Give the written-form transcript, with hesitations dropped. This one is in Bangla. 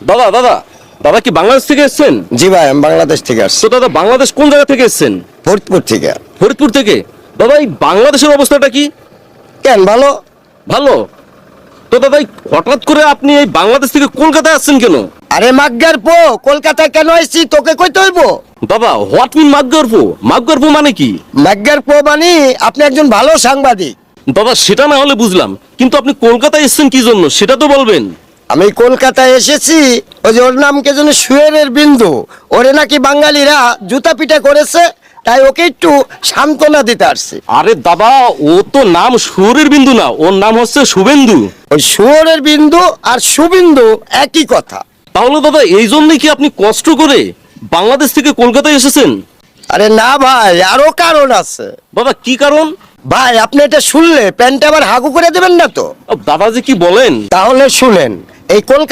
দাদা দাদা দাদা কি বাংলাদেশ থেকে এসেছেন? জি ভাই, আমি বাংলাদেশ থেকে আসছি, তো দাদা বাংলাদেশ কোন জায়গা থেকে এসেছেন? ফরিদপুর থেকে। ফরিদপুর থেকে। দাদা এই বাংলাদেশের অবস্থাটা কি? কেন, ভালো? ভালো। তো দাদা এই হঠাৎ করে আপনি এই বাংলাদেশ থেকে কলকাতায় আসছেন কেন? আরে মাগ্গার পো, কলকাতায় কেন আইছি তোকে কইতে হইব? দাদা হোয়াট মিন মাগ্গারপো? মাগ্গারপো মানে কি? মাগ্গার পো মানে আপনি একজন ভালো সাংবাদিক। দাদা সেটা না হলে বুঝলাম, কিন্তু আপনি কলকাতায় এসেছেন কি জন্য সেটা তো বলবেন। আমি কলকাতায় এসেছি, ওই যে ওর নাম কে যেন সুয়েরের বিন্দু, ওরে নাকি বাঙালিরা জুতা পিটা করেছে, তাই ওকে একটু সান্ত্বনা দিতে আসছি। আরে দাদা ও তো নাম সুরের বিন্দু না, ওর নাম হচ্ছে শুভেন্দু। ওই সুয়েরের বিন্দু আর সুবিন্দু একই কথা। তাহলে দাদা এই জন্যই কি আপনি কষ্ট করে বাংলাদেশ থেকে কলকাতায় এসেছেন? আরে না ভাই, আরো কারণ আছে। দাদা কি কারণ? ভাই আপনি এটা শুনলে প্যান্টটা আবার হাগু করে দেবেন না তো? দাদা যে কি বলেন। তাহলে শুনেন, এই কলকাতা